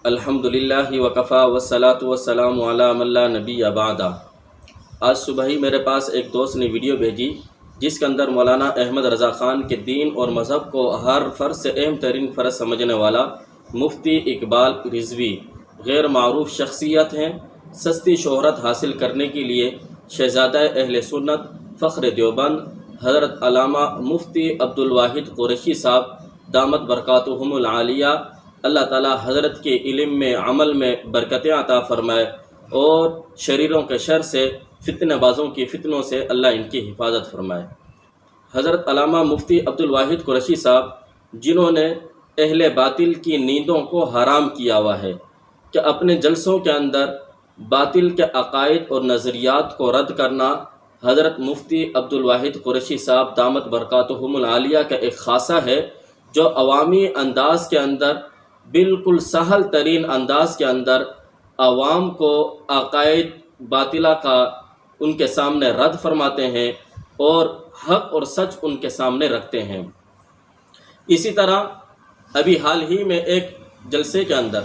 الحمدللہ وکفا والصلاۃ والسلام علی من لا نبی بعد۔ آج صبح ہی میرے پاس ایک دوست نے ویڈیو بھیجی جس کے اندر مولانا احمد رضا خان کے دین اور مذہب کو ہر فرض سے اہم ترین فرض سمجھنے والا مفتی اقبال رضوی غیر معروف شخصیت ہیں۔ سستی شہرت حاصل کرنے کے لیے شہزادہ اہل سنت فخر دیوبند حضرت علامہ مفتی عبدالواحد قریشی صاحب دامت برکاتہم العالیہ، اللہ تعالی حضرت کے علم میں عمل میں برکتیں عطا فرمائے اور شریروں کے شر سے فتنہ بازوں کی فتنوں سے اللہ ان کی حفاظت فرمائے۔ حضرت علامہ مفتی عبدالواحد قریشی صاحب جنہوں نے اہل باطل کی نیندوں کو حرام کیا ہوا ہے کہ اپنے جلسوں کے اندر باطل کے عقائد اور نظریات کو رد کرنا حضرت مفتی عبدالواحد قریشی صاحب دامت برکاتہم العالیہ کا ایک خاصہ ہے، جو عوامی انداز کے اندر بالکل سہل ترین انداز کے اندر عوام کو عقائد باطلہ کا ان کے سامنے رد فرماتے ہیں اور حق اور سچ ان کے سامنے رکھتے ہیں۔ اسی طرح ابھی حال ہی میں ایک جلسے کے اندر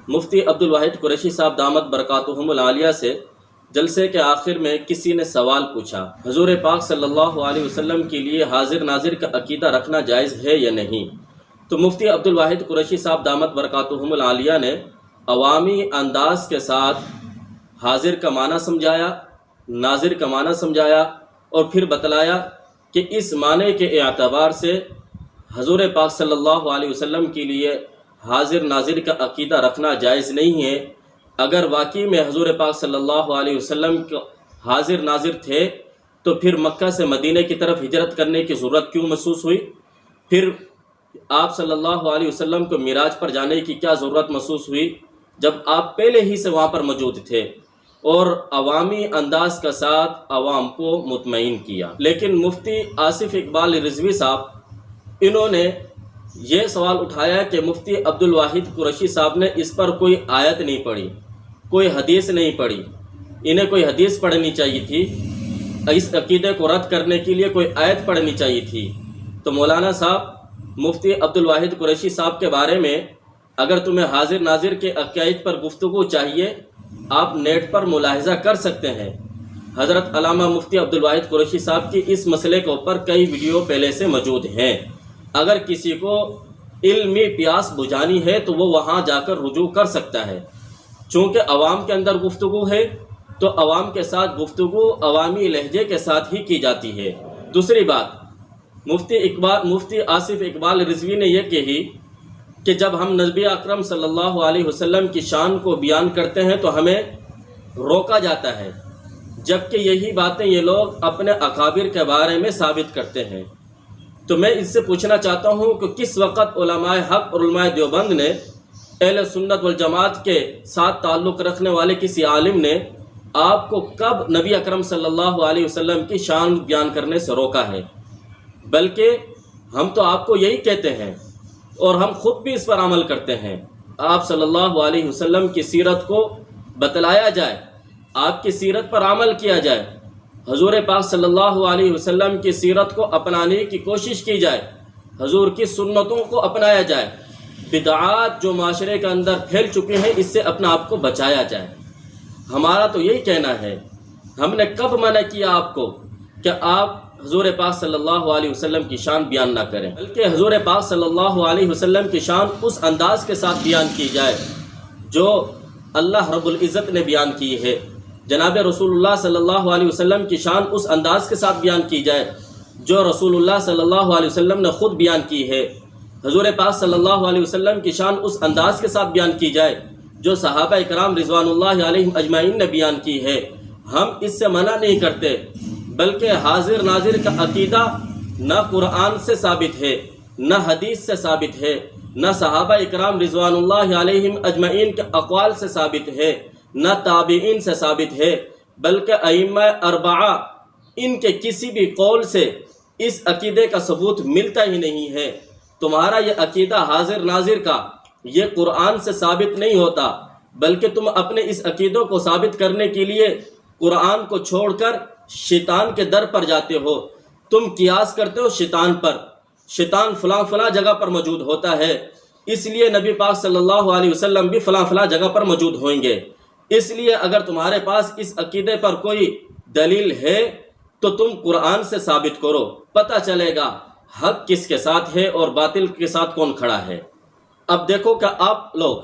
مفتی عبدالواحد قریشی صاحب دامت برکاتہم العالیہ سے جلسے کے آخر میں کسی نے سوال پوچھا، حضور پاک صلی اللہ علیہ وسلم کے لیے حاضر ناظر کا عقیدہ رکھنا جائز ہے یا نہیں؟ تو مفتی عبدالواحد قریشی صاحب دامت برکاتہم العالیہ نے عوامی انداز کے ساتھ حاضر کا معنی سمجھایا، ناظر کا معنی سمجھایا اور پھر بتلایا کہ اس معنی کے اعتبار سے حضور پاک صلی اللہ علیہ وسلم کے لیے حاضر ناظر کا عقیدہ رکھنا جائز نہیں ہے۔ اگر واقعی میں حضور پاک صلی اللہ علیہ وسلم کو حاضر ناظر تھے تو پھر مکہ سے مدینہ کی طرف ہجرت کرنے کی ضرورت کیوں محسوس ہوئی؟ پھر آپ صلی اللہ علیہ وسلم کو معراج پر جانے کی کیا ضرورت محسوس ہوئی جب آپ پہلے ہی سے وہاں پر موجود تھے اور عوامی انداز کے ساتھ عوام کو مطمئن کیا؟ لیکن مفتی آصف اقبال رضوی صاحب انہوں نے یہ سوال اٹھایا کہ مفتی عبدالواحد قریشی صاحب نے اس پر کوئی آیت نہیں پڑھی، کوئی حدیث نہیں پڑھی، انہیں کوئی حدیث پڑھنی چاہیے تھی، اس عقیدے کو رد کرنے کے لیے کوئی آیت پڑھنی چاہیے تھی۔ تو مولانا صاحب مفتی عبدالواحد قریشی صاحب کے بارے میں اگر تمہیں حاضر ناظر کے عقائد پر گفتگو چاہیے، آپ نیٹ پر ملاحظہ کر سکتے ہیں۔ حضرت علامہ مفتی عبدالواحد قریشی صاحب کی اس مسئلے کے اوپر کئی ویڈیو پہلے سے موجود ہیں۔ اگر کسی کو علمی پیاس بجھانی ہے تو وہ وہاں جا کر رجوع کر سکتا ہے۔ چونکہ عوام کے اندر گفتگو ہے تو عوام کے ساتھ گفتگو عوامی لہجے کے ساتھ ہی کی جاتی ہے۔ دوسری بات، مفتی آصف اقبال رضوی نے یہ کہی کہ جب ہم نبی اکرم صلی اللہ علیہ وسلم کی شان کو بیان کرتے ہیں تو ہمیں روکا جاتا ہے، جبکہ یہی باتیں یہ لوگ اپنے اکابر کے بارے میں ثابت کرتے ہیں۔ تو میں اس سے پوچھنا چاہتا ہوں کہ کس وقت علماء حق اور علماء دیوبند نے اہل سنت والجماعت کے ساتھ تعلق رکھنے والے کسی عالم نے آپ کو کب نبی اکرم صلی اللہ علیہ وسلم کی شان بیان کرنے سے روکا ہے؟ بلکہ ہم تو آپ کو یہی کہتے ہیں اور ہم خود بھی اس پر عمل کرتے ہیں، آپ صلی اللہ علیہ وسلم کی سیرت کو بتلایا جائے، آپ کی سیرت پر عمل کیا جائے، حضور پاک صلی اللہ علیہ وسلم کی سیرت کو اپنانے کی کوشش کی جائے، حضور کی سنتوں کو اپنایا جائے، بدعات جو معاشرے کے اندر پھیل چکے ہیں اس سے اپنا آپ کو بچایا جائے۔ ہمارا تو یہی کہنا ہے۔ ہم نے کب منع کیا آپ کو کہ آپ حضور پاک صلی اللہ علیہ وسلم کی شان بیان نہ کریں، بلکہ حضور پاک صلی اللہ علیہ وسلم کی شان اس انداز کے ساتھ بیان کی جائے جو اللہ رب العزت نے بیان کی ہے۔ جناب رسول اللہ صلی اللہ علیہ وسلم کی شان اس انداز کے ساتھ بیان کی جائے جو رسول اللہ صلی اللہ علیہ وسلم نے خود بیان کی ہے۔ حضور پاک صلی اللہ علیہ وسلم کی شان اس انداز کے ساتھ بیان کی جائے جو صحابہ اکرام رضوان اللہ علیہم اجمعین نے بیان کی ہے۔ ہم اس سے منع نہیں کرتے، بلکہ حاضر ناظر کا عقیدہ نہ قرآن سے ثابت ہے، نہ حدیث سے ثابت ہے، نہ صحابہ اکرام رضوان اللہ علیہم اجمعین کے اقوال سے ثابت ہے، نہ تابعین سے ثابت ہے، بلکہ ائمہ اربعہ ان کے کسی بھی قول سے اس عقیدے کا ثبوت ملتا ہی نہیں ہے۔ تمہارا یہ عقیدہ حاضر ناظر کا یہ قرآن سے ثابت نہیں ہوتا، بلکہ تم اپنے اس عقیدوں کو ثابت کرنے کے لیے قرآن کو چھوڑ کر شیطان کے در پر جاتے ہو۔ تم قیاس کرتے ہو شیطان پر، شیطان فلاں جگہ پر موجود ہوتا ہے، اس لیے نبی پاک صلی اللہ علیہ وسلم بھی فلاں فلاں جگہ پر موجود ہوئیں گے۔ اس لیے اگر تمہارے پاس اس عقیدے پر کوئی دلیل ہے تو تم قرآن سے ثابت کرو، پتہ چلے گا حق کس کے ساتھ ہے اور باطل کے ساتھ کون کھڑا ہے۔ اب دیکھو کہ آپ لوگ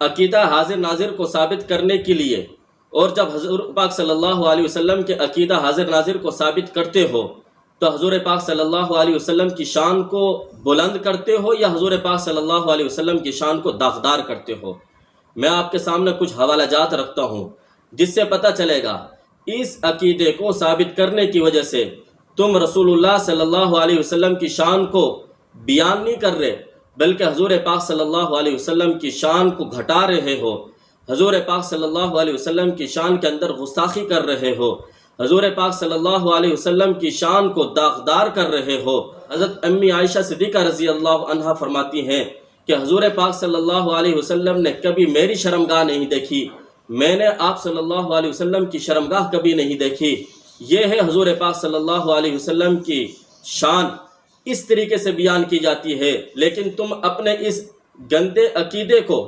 عقیدہ حاضر ناظر کو ثابت کرنے کے لیے، اور جب حضور پاک صلی اللہ علیہ وسلم کے عقیدہ حاضر ناظر کو ثابت کرتے ہو تو حضور پاک صلی اللہ علیہ وسلم کی شان کو بلند کرتے ہو یا حضور پاک صلی اللہ علیہ وسلم کی شان کو داغدار کرتے ہو؟ میں آپ کے سامنے کچھ حوالہ جات رکھتا ہوں جس سے پتہ چلے گا اس عقیدے کو ثابت کرنے کی وجہ سے تم رسول اللہ صلی اللہ علیہ وسلم کی شان کو بیان نہیں کر رہے، بلکہ حضور پاک صلی اللہ علیہ وسلم کی شان کو گھٹا رہے ہو، حضور پاک صلی اللہ علیہ وسلم کی شان کے اندر گستاخی کر رہے ہو، حضور پاک صلی اللہ علیہ وسلم کی شان کو داغدار کر رہے ہو۔ حضرت امی عائشہ صدیقہ رضی اللہ عنہا فرماتی ہیں کہ حضور پاک صلی اللہ علیہ وسلم نے کبھی میری شرمگاہ نہیں دیکھی، میں نے آپ صلی اللہ علیہ وسلم کی شرمگاہ کبھی نہیں دیکھی۔ یہ ہے حضور پاک صلی اللہ علیہ وسلم کی شان، اس طریقے سے بیان کی جاتی ہے، لیکن تم اپنے اس گندے عقیدے کو،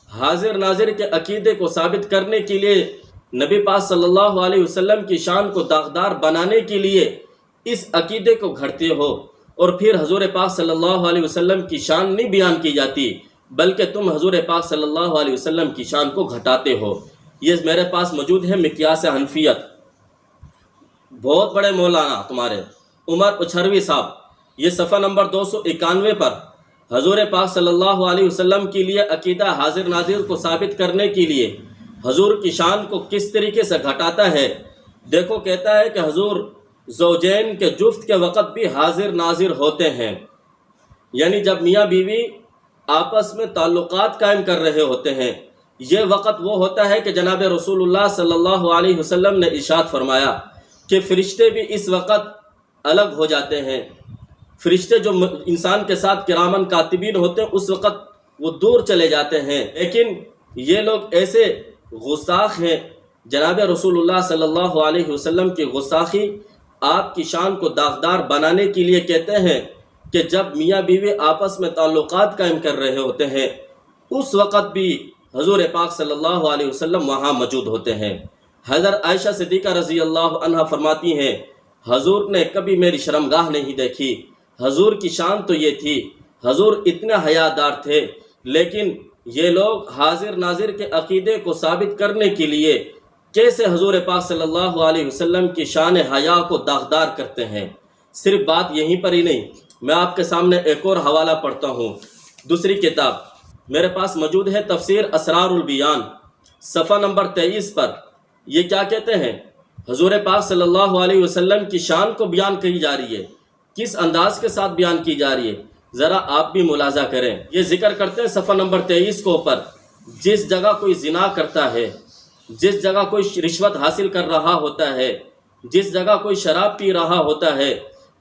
حاضر ناظر کے عقیدے کو ثابت کرنے کے لیے، نبی پاک صلی اللہ علیہ وسلم کی شان کو داغدار بنانے کے لیے اس عقیدے کو گھڑتے ہو، اور پھر حضور پاک صلی اللہ علیہ وسلم کی شان نہیں بیان کی جاتی بلکہ تم حضور پاک صلی اللہ علیہ وسلم کی شان کو گھٹاتے ہو۔ یہ میرے پاس موجود ہے مقیاس حنفیت، بہت بڑے مولانا تمہارے عمر اچھروی صاحب، یہ صفحہ نمبر 291 پر حضور پاک صلی اللہ علیہ وسلم کے لیے عقیدہ حاضر ناظر کو ثابت کرنے کے لیے حضور کی شان کو کس طریقے سے گھٹاتا ہے۔ دیکھو کہتا ہے کہ حضور زوجین کے جفت کے وقت بھی حاضر ناظر ہوتے ہیں، یعنی جب میاں بیوی آپس میں تعلقات قائم کر رہے ہوتے ہیں، یہ وقت وہ ہوتا ہے کہ جناب رسول اللہ صلی اللہ علیہ وسلم نے ارشاد فرمایا کہ فرشتے بھی اس وقت الگ ہو جاتے ہیں۔ فرشتے جو انسان کے ساتھ کرامن کاتبین ہوتے ہیں اس وقت وہ دور چلے جاتے ہیں، لیکن یہ لوگ ایسے گستاخ ہیں، جناب رسول اللہ صلی اللہ علیہ وسلم کی گستاخی آپ کی شان کو داغدار بنانے کے لیے کہتے ہیں کہ جب میاں بیوی آپس میں تعلقات قائم کر رہے ہوتے ہیں اس وقت بھی حضور پاک صلی اللہ علیہ وسلم وہاں موجود ہوتے ہیں۔ حضرت عائشہ صدیقہ رضی اللہ عنہا فرماتی ہیں حضور نے کبھی میری شرمگاہ نہیں دیکھی۔ حضور کی شان تو یہ تھی، حضور اتنے حیادار تھے، لیکن یہ لوگ حاضر ناظر کے عقیدے کو ثابت کرنے کے لیے کیسے حضور پاک صلی اللہ علیہ وسلم کی شان حیا کو داغدار کرتے ہیں۔ صرف بات یہیں پر ہی نہیں، میں آپ کے سامنے ایک اور حوالہ پڑھتا ہوں، دوسری کتاب میرے پاس موجود ہے، تفسیر اسرار البیان، صفحہ نمبر 23 پر یہ کیا کہتے ہیں؟ حضور پاک صلی اللہ علیہ وسلم کی شان کو بیان کی جا رہی ہے، کس انداز کے ساتھ بیان کی جا رہی ہے، ذرا آپ بھی ملاحظہ کریں۔ یہ ذکر کرتے ہیں صفحہ نمبر 23 کے اوپر، جس جگہ کوئی زنا کرتا ہے، جس جگہ کوئی رشوت حاصل کر رہا ہوتا ہے، جس جگہ کوئی شراب پی رہا ہوتا ہے،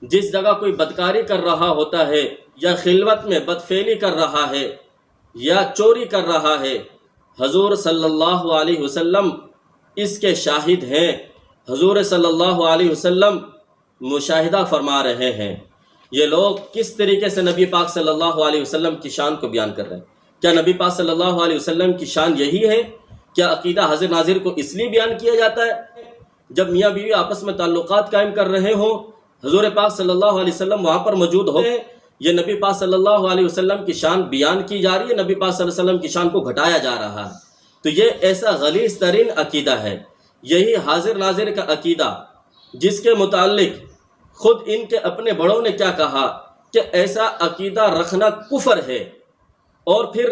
جس جگہ کوئی بدکاری کر رہا ہوتا ہے، یا خلوت میں بدفعلی کر رہا ہے، یا چوری کر رہا ہے، حضور صلی اللہ علیہ وسلم اس کے شاہد ہیں۔ حضور صلی اللہ علیہ وسلم مشاہدہ فرما رہے ہیں۔ یہ لوگ کس طریقے سے نبی پاک صلی اللہ علیہ وسلم کی شان کو بیان کر رہے ہیں؟ کیا نبی پاک صلی اللہ علیہ وسلم کی شان یہی ہے؟ کیا عقیدہ حاضر ناظر کو اس لیے بیان کیا جاتا ہے جب میاں بیوی آپس میں تعلقات قائم کر رہے ہوں، حضور پاک صلی اللہ علیہ وسلم وہاں پر موجود ہو؟ یہ نبی پاک صلی اللہ علیہ وسلم کی شان بیان کی جا رہی ہے، نبی پاک صلی اللہ علیہ وسلم کی شان کو گھٹایا جا رہا ہے۔ تو یہ ایسا غلیظ ترین عقیدہ ہے، یہی حاضر ناظر کا عقیدہ، جس کے متعلق خود ان کے اپنے بڑوں نے کیا کہا کہ ایسا عقیدہ رکھنا کفر ہے۔ اور پھر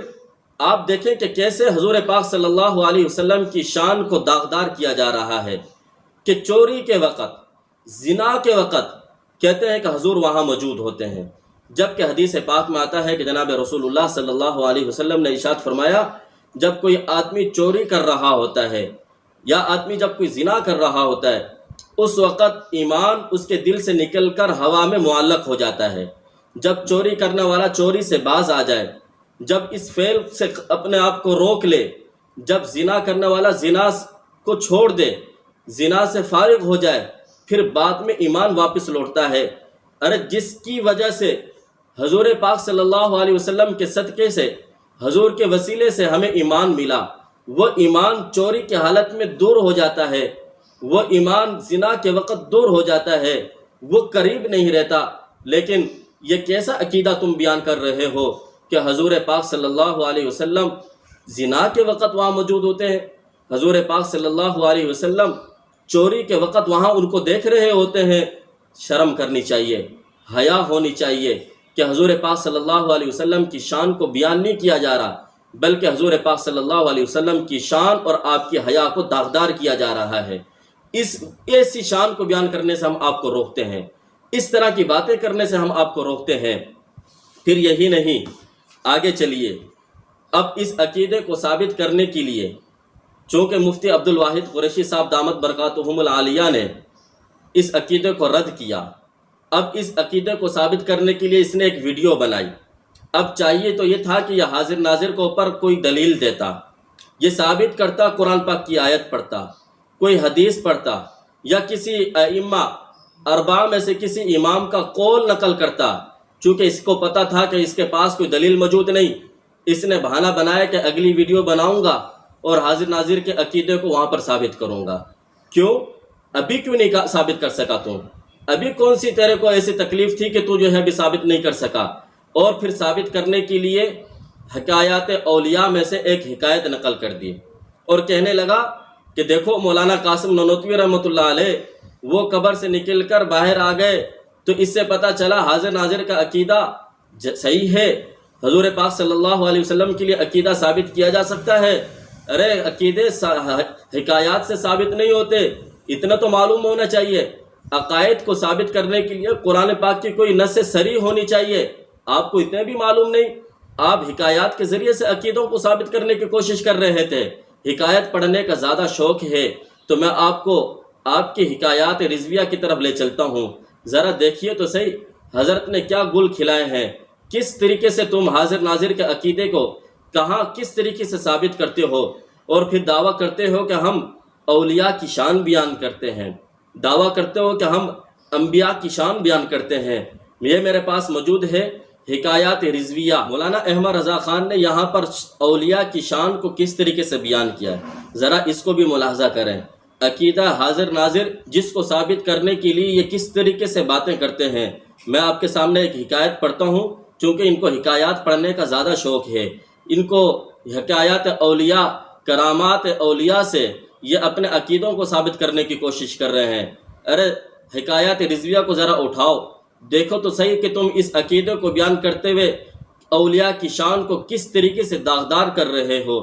آپ دیکھیں کہ کیسے حضور پاک صلی اللہ علیہ وسلم کی شان کو داغدار کیا جا رہا ہے کہ چوری کے وقت، زنا کے وقت کہتے ہیں کہ حضور وہاں موجود ہوتے ہیں، جبکہ حدیث پاک میں آتا ہے کہ جناب رسول اللہ صلی اللہ علیہ وسلم نے ارشاد فرمایا جب کوئی آدمی چوری کر رہا ہوتا ہے یا آدمی جب کوئی زنا کر رہا ہوتا ہے اس وقت ایمان اس کے دل سے نکل کر ہوا میں معلق ہو جاتا ہے۔ جب چوری کرنے والا چوری سے باز آ جائے، جب اس فعل سے اپنے آپ کو روک لے، جب زنا کرنے والا زنا کو چھوڑ دے، زنا سے فارغ ہو جائے، پھر بعد میں ایمان واپس لوٹتا ہے۔ ارے جس کی وجہ سے حضور پاک صلی اللہ علیہ وسلم کے صدقے سے، حضور کے وسیلے سے ہمیں ایمان ملا، وہ ایمان چوری کی حالت میں دور ہو جاتا ہے، وہ ایمان زنا کے وقت دور ہو جاتا ہے، وہ قریب نہیں رہتا۔ لیکن یہ کیسا عقیدہ تم بیان کر رہے ہو کہ حضور پاک صلی اللہ علیہ وسلم زنا کے وقت وہاں موجود ہوتے ہیں، حضور پاک صلی اللہ علیہ وسلم چوری کے وقت وہاں ان کو دیکھ رہے ہوتے ہیں۔ شرم کرنی چاہیے، حیا ہونی چاہیے کہ حضور پاک صلی اللہ علیہ وسلم کی شان کو بیان نہیں کیا جا رہا، بلکہ حضور پاک صلی اللہ علیہ وسلم کی شان اور آپ کی حیا کو داغدار کیا جا رہا ہے۔ ایسی شان کو بیان کرنے سے ہم آپ کو روکتے ہیں، اس طرح کی باتیں کرنے سے ہم آپ کو روکتے ہیں۔ پھر یہی نہیں، آگے چلیے، اب اس عقیدے کو ثابت کرنے کے لیے چونکہ مفتی عبد الواحد قریشی صاحب دامت برکاتہم العالیہ نے اس عقیدے کو رد کیا، اب اس عقیدے کو ثابت کرنے کے لیے اس نے ایک ویڈیو بنائی۔ اب چاہیے تو یہ تھا کہ یہ حاضر ناظر کے اوپر کوئی دلیل دیتا، یہ ثابت کرتا، قرآن پاک کی آیت پڑھتا، کوئی حدیث پڑھتا، یا کسی ائمہ اربعہ میں سے کسی امام کا قول نقل کرتا۔ چونکہ اس کو پتہ تھا کہ اس کے پاس کوئی دلیل موجود نہیں، اس نے بہانہ بنایا کہ اگلی ویڈیو بناؤں گا اور حاضر ناظر کے عقیدے کو وہاں پر ثابت کروں گا۔ کیوں؟ ابھی کیوں نہیں ثابت کر سکا تم؟ ابھی کون سی تیرے کو ایسی تکلیف تھی کہ تو جو ہے ابھی ثابت نہیں کر سکا؟ اور پھر ثابت کرنے کے لیے حکایات اولیاء میں سے ایک حکایت نقل کر دی اور کہنے لگا کہ دیکھو مولانا قاسم نانوتوی رحمۃ اللہ علیہ وہ قبر سے نکل کر باہر آ گئے، تو اس سے پتہ چلا حاضر ناظر کا عقیدہ صحیح ہے، حضور پاک صلی اللہ علیہ وسلم کے لیے عقیدہ ثابت کیا جا سکتا ہے۔ ارے عقیدے حکایات سے ثابت نہیں ہوتے، اتنا تو معلوم ہونا چاہیے۔ عقائد کو ثابت کرنے کے لیے قرآن پاک کی کوئی نص صریح ہونی چاہیے، آپ کو اتنے بھی معلوم نہیں، آپ حکایات کے ذریعے سے عقیدوں کو ثابت کرنے کی کوشش کر رہے تھے۔ حکایت پڑھنے کا زیادہ شوق ہے تو میں آپ کو آپ کی حکایات رضویہ کی طرف لے چلتا ہوں، ذرا دیکھیے تو صحیح حضرت نے کیا گل کھلائے ہیں، کس طریقے سے تم حاضر ناظر کے عقیدے کو کہاں کس طریقے سے ثابت کرتے ہو، اور پھر دعویٰ کرتے ہو کہ ہم اولیاء کی شان بیان کرتے ہیں، دعویٰ کرتے ہو کہ ہم انبیاء کی شان بیان کرتے ہیں۔ یہ میرے پاس موجود ہے حکایات رضویہ، مولانا احمد رضا خان نے یہاں پر اولیاء کی شان کو کس طریقے سے بیان کیا ہے، ذرا اس کو بھی ملاحظہ کریں۔ عقیدہ حاضر ناظر جس کو ثابت کرنے کے لیے یہ کس طریقے سے باتیں کرتے ہیں۔ میں آپ کے سامنے ایک حکایت پڑھتا ہوں، چونکہ ان کو حکایات پڑھنے کا زیادہ شوق ہے، ان کو حکایات اولیاء، کرامات اولیاء سے یہ اپنے عقیدوں کو ثابت کرنے کی کوشش کر رہے ہیں۔ ارے حکایات رضویہ کو ذرا اٹھاؤ، دیکھو تو صحیح کہ تم اس عقیدے کو بیان کرتے ہوئے اولیاء کی شان کو کس طریقے سے داغدار کر رہے ہو،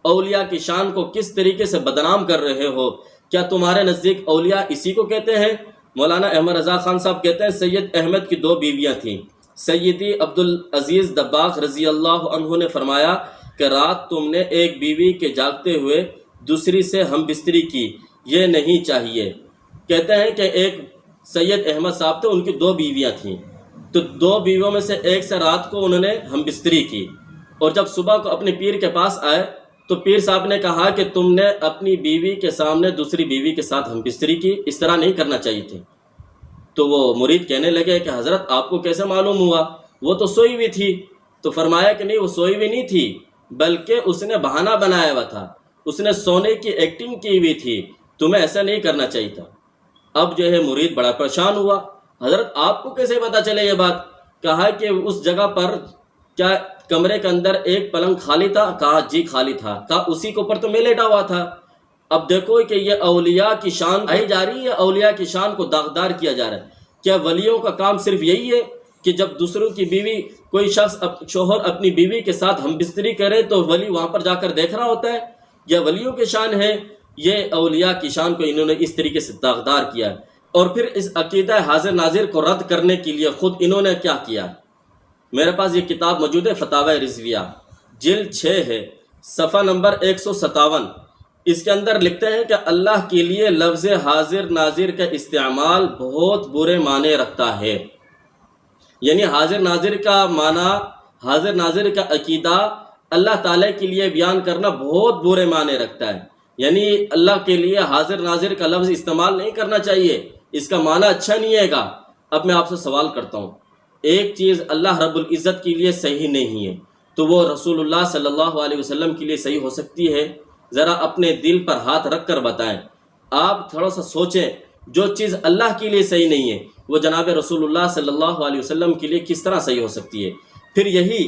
اولیاء کی شان کو کس طریقے سے بدنام کر رہے ہو۔ کیا تمہارے نزدیک اولیاء اسی کو کہتے ہیں؟ مولانا احمد رضا خان صاحب کہتے ہیں سید احمد کی 2 بیویاں تھیں، سیدی عبدالعزیز دباغ رضی اللہ عنہ نے فرمایا کہ رات تم نے ایک بیوی کے جاگتے ہوئے دوسری سے ہم بستری کی، یہ نہیں چاہیے۔ کہتے ہیں کہ ایک سید احمد صاحب تھے، ان کی 2 بیویاں تھیں، تو 2 بیویوں میں سے ایک سے رات کو انہوں نے ہم بستری کی، اور جب صبح کو اپنے پیر کے پاس آئے تو پیر صاحب نے کہا کہ تم نے اپنی بیوی کے سامنے دوسری بیوی کے ساتھ ہم بستری کی، اس طرح نہیں کرنا چاہیے تھے۔ تو وہ مرید کہنے لگے کہ حضرت آپ کو کیسے معلوم ہوا، وہ تو سوئی ہوئی تھی۔ تو فرمایا کہ نہیں، وہ سوئی ہوئی نہیں تھی، بلکہ اس نے بہانہ بنایا ہوا تھا، اس نے سونے کی ایکٹنگ کی ہوئی تھی، تمہیں ایسا نہیں کرنا چاہیے تھا۔ اب جو ہے مرید بڑا پریشان ہوا، حضرت آپ کو کیسے پتہ چلے یہ بات؟ کہا کہ اس جگہ پر کیا کمرے کے اندر ایک پلنگ خالی تھا؟ کہا جی خالی تھا۔ کہا اسی کے اوپر تو میں لیٹا ہوا تھا۔ اب دیکھو کہ یہ اولیاء کی شان آئی جا رہی ہے، اولیاء کی شان کو داغدار کیا جا رہا ہے۔ کیا ولیوں کا کام صرف یہی ہے کہ جب دوسروں کی بیوی، کوئی شخص شوہر اپنی بیوی کے ساتھ ہم بستری کرے تو ولی وہاں پر جا کر دیکھ رہا ہوتا ہے؟ یہ ولیوں کی شان ہے؟ یہ اولیاء کی شان کو انہوں نے اس طریقے سے داغدار کیا ہے۔ اور پھر اس عقیدہ حاضر ناظر کو رد کرنے کے لیے خود انہوں نے کیا کیا؟ میرے پاس یہ کتاب موجود ہے، فتاوی رضویہ، جلد 6 ہے، صفحہ نمبر 157۔ اس کے اندر لکھتے ہیں کہ اللہ کے لیے لفظ حاضر ناظر کا استعمال بہت برے معنی رکھتا ہے، یعنی حاضر ناظر کا معنی، حاضر ناظر کا عقیدہ اللہ تعالیٰ کے لیے بیان کرنا بہت برے معنی رکھتا ہے، یعنی اللہ کے لیے حاضر ناظر کا لفظ استعمال نہیں کرنا چاہیے، اس کا معنی اچھا نہیں ہے گا۔ اب میں آپ سے سوال کرتا ہوں، ایک چیز اللہ رب العزت کے لیے صحیح نہیں ہے تو وہ رسول اللہ صلی اللہ علیہ وسلم کے لیے صحیح ہو سکتی ہے؟ ذرا اپنے دل پر ہاتھ رکھ کر بتائیں. آپ تھوڑا سا سوچیں، جو چیز اللہ کے لیے صحیح نہیں ہے وہ جناب رسول اللہ صلی اللہ علیہ وسلم کے لیے کس طرح صحیح ہو سکتی ہے؟ پھر یہی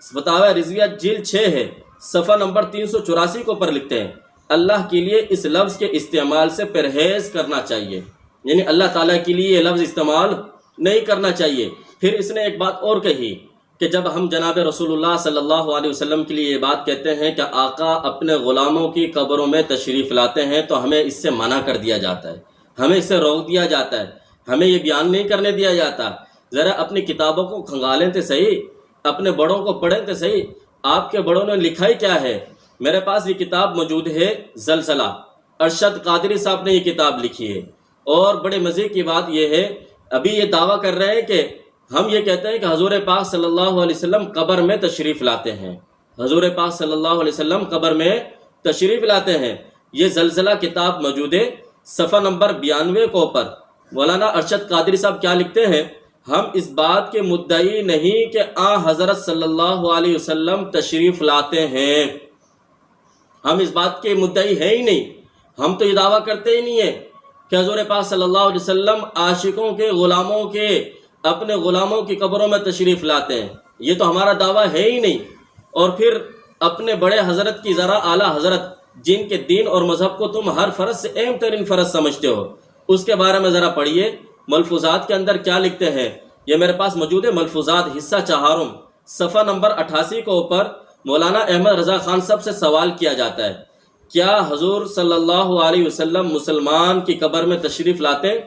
فتاوی رضویہ جلد 6 ہے، صفحہ نمبر 384 کو پر لکھتے ہیں اللہ کے لیے اس لفظ کے استعمال سے پرہیز کرنا چاہیے، یعنی اللہ تعالیٰ کے لیے یہ لفظ استعمال نہیں کرنا چاہیے. پھر اس نے ایک بات اور کہی کہ جب ہم جناب رسول اللہ صلی اللہ علیہ وسلم کے لیے یہ بات کہتے ہیں کہ آقا اپنے غلاموں کی قبروں میں تشریف لاتے ہیں تو ہمیں اس سے منع کر دیا جاتا ہے، ہمیں اس سے روک دیا جاتا ہے، ہمیں یہ بیان نہیں کرنے دیا جاتا. ذرا اپنی کتابوں کو کھنگالیں تو صحیح، اپنے بڑوں کو پڑھیں تو صحیح. آپ کے بڑوں نے لکھا ہی کیا ہے؟ میرے پاس یہ کتاب موجود ہے، زلزلہ، ارشد قادری صاحب نے یہ کتاب لکھی ہے. اور بڑے مزے کی بات یہ ہے، ابھی یہ دعویٰ کر رہے ہیں کہ ہم یہ کہتے ہیں کہ حضور پاک صلی اللہ علیہ وسلم قبر میں تشریف لاتے ہیں، حضور پاک صلی اللہ علیہ وسلم قبر میں تشریف لاتے ہیں. یہ زلزلہ کتاب موجود ہے، صفحہ نمبر 92 کو پر مولانا ارشد قادری صاحب کیا لکھتے ہیں؟ ہم اس بات کے مدعی نہیں کہ حضرت صلی اللہ علیہ وسلم تشریف لاتے ہیں، ہم اس بات کے مدعی ہیں ہی نہیں. ہم تو یہ دعویٰ کرتے ہی نہیں ہیں کہ حضور پاک صلی اللہ علیہ وسلم عاشقوں کے، غلاموں کے، اپنے غلاموں کی قبروں میں تشریف لاتے ہیں، یہ تو ہمارا دعویٰ ہے ہی نہیں. اور پھر اپنے بڑے حضرت کی ذرا اعلیٰ حضرت جن کے دین اور مذہب کو تم ہر فرض سے اہم ترین فرض سمجھتے ہو، اس کے بارے میں ذرا پڑھیے ملفوظات کے اندر کیا لکھتے ہیں. یہ میرے پاس موجود ہے، ملفوظات حصہ 4 صفحہ نمبر 88 کو اوپر مولانا احمد رضا خان صاحب سے سوال کیا جاتا ہے کیا حضور صلی اللہ علیہ وسلم مسلمان کی قبر میں تشریف لاتے ہیں؟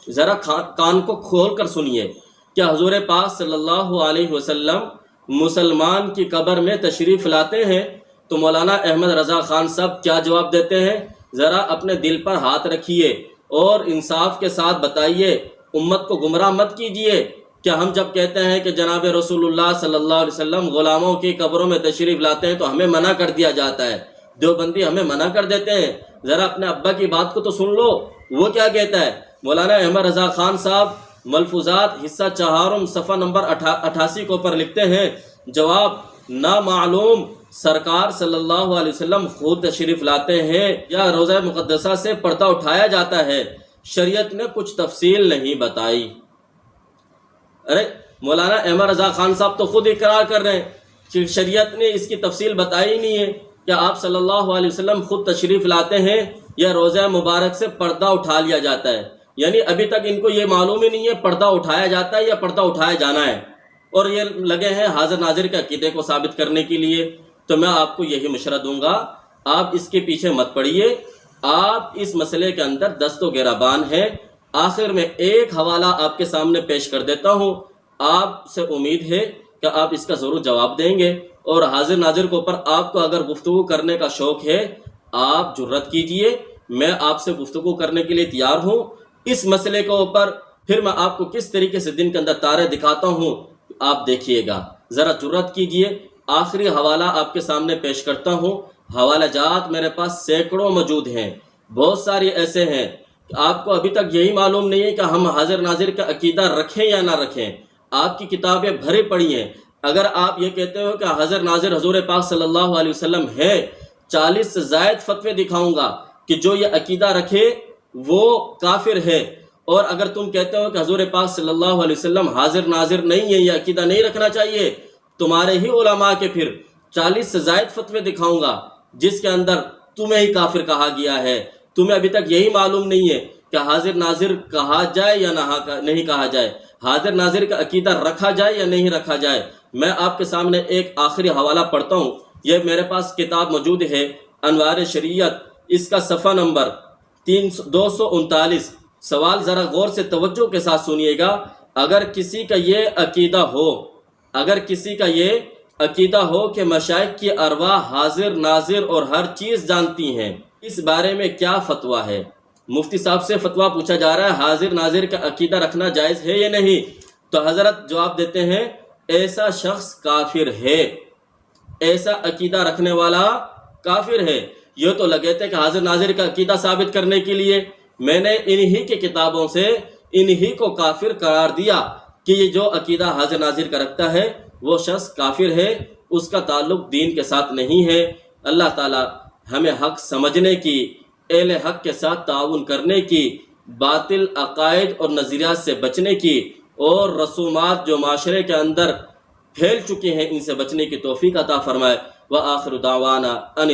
ذرا کان کو کھول کر سنیے، کیا حضور پاک صلی اللہ علیہ وسلم مسلمان کی قبر میں تشریف لاتے ہیں؟ تو مولانا احمد رضا خان صاحب کیا جواب دیتے ہیں؟ ذرا اپنے دل پر ہاتھ رکھیے اور انصاف کے ساتھ بتائیے، امت کو گمراہ مت کیجیے. کیا ہم جب کہتے ہیں کہ جناب رسول اللہ صلی اللہ علیہ وسلم غلاموں کی قبروں میں تشریف لاتے ہیں تو ہمیں منع کر دیا جاتا ہے، دیوبندی ہمیں منع کر دیتے ہیں؟ ذرا اپنے ابا کی بات کو تو سن لو، وہ کیا کہتا ہے. مولانا احمد رضا خان صاحب ملفوظات حصہ 4 صفحہ نمبر 88 کو پر لکھتے ہیں جواب، نامعلوم سرکار صلی اللہ علیہ وسلم خود تشریف لاتے ہیں یا روضہ مقدسہ سے پردہ اٹھایا جاتا ہے، شریعت نے کچھ تفصیل نہیں بتائی. ارے مولانا احمد رضا خان صاحب تو خود اقرار کر رہے ہیں کہ شریعت نے اس کی تفصیل بتائی نہیں ہے. کیا آپ صلی اللہ علیہ وسلم خود تشریف لاتے ہیں یا روضہ مبارک سے پردہ اٹھا لیا جاتا ہے؟ یعنی ابھی تک ان کو یہ معلوم ہی نہیں ہے پردہ اٹھایا جاتا ہے یا پردہ اٹھایا جانا ہے، اور یہ لگے ہیں حاضر ناظر کے عقیدے کو ثابت کرنے کے لیے. تو میں آپ کو یہی مشورہ دوں گا، آپ اس کے پیچھے مت پڑیے، آپ اس مسئلے کے اندر دست و گریبان ہیں. آخر میں ایک حوالہ آپ کے سامنے پیش کر دیتا ہوں، آپ سے امید ہے کہ آپ اس کا ضرور جواب دیں گے، اور حاضر ناظر کے اوپر آپ کو اگر گفتگو کرنے کا شوق ہے آپ جرت کیجئے، میں آپ سے گفتگو کرنے کے لیے تیار ہوں اس مسئلے کے اوپر. پھر میں آپ کو کس طریقے سے دن کے اندر تارے دکھاتا ہوں آپ دیکھیے گا، ذرا جرت کیجئے. آخری حوالہ آپ کے سامنے پیش کرتا ہوں. حوالہ جات میرے پاس سینکڑوں موجود ہیں، بہت سارے ایسے ہیں کہ آپ کو ابھی تک یہی معلوم نہیں ہے کہ ہم حاضر ناظر کا عقیدہ رکھیں یا نہ رکھیں. آپ کی کتابیں بھری پڑی ہیں. اگر آپ یہ کہتے ہو کہ حاضر ناظر حضور پاک صلی اللہ علیہ وسلم ہے، 40 سے زائد فتوے دکھاؤں گا کہ جو یہ عقیدہ رکھے وہ کافر ہے. اور اگر تم کہتے ہو کہ حضور پاک صلی اللہ علیہ وسلم حاضر ناظر نہیں ہے، یہ عقیدہ نہیں رکھنا چاہیے، تمہارے ہی علماء کے پھر 40 سے زائد فتوے دکھاؤں گا جس کے اندر تمہیں ہی کافر کہا گیا ہے. تمہیں ابھی تک یہی معلوم نہیں ہے کہ حاضر ناظر کہا جائے یا نہیں کہا جائے، حاضر ناظر کا عقیدہ رکھا جائے یا نہیں رکھا جائے. میں آپ کے سامنے ایک آخری حوالہ پڑھتا ہوں. یہ میرے پاس کتاب موجود ہے، انوار شریعت، اس کا صفحہ نمبر 239. سوال ذرا غور سے توجہ کے ساتھ سنیے گا. اگر کسی کا یہ عقیدہ ہو کہ مشائخ کی ارواح حاضر ناظر اور ہر چیز جانتی ہیں، اس بارے میں کیا فتویٰ ہے؟ مفتی صاحب سے فتویٰ پوچھا جا رہا ہے حاضر ناظر کا عقیدہ رکھنا جائز ہے یا نہیں. تو حضرت جواب دیتے ہیں ایسا شخص کافر ہے، ایسا عقیدہ رکھنے والا کافر ہے. یہ تو لگے تھے کہ حاضر ناظر کا عقیدہ ثابت کرنے کے لیے میں نے انہی کی کتابوں سے انہی کو کافر قرار دیا کہ یہ جو عقیدہ حاضر ناظر کا رکھتا ہے وہ شخص کافر ہے، اس کا تعلق دین کے ساتھ نہیں ہے۔ اللہ تعالی ہمیں حق سمجھنے کی، اہل حق کے ساتھ تعاون کرنے کی، باطل عقائد اور نظریات سے بچنے کی، اور رسومات جو معاشرے کے اندر پھیل چکے ہیں ان سے بچنے کی توفیق عطا فرمائے۔ وآخر دعوانا ان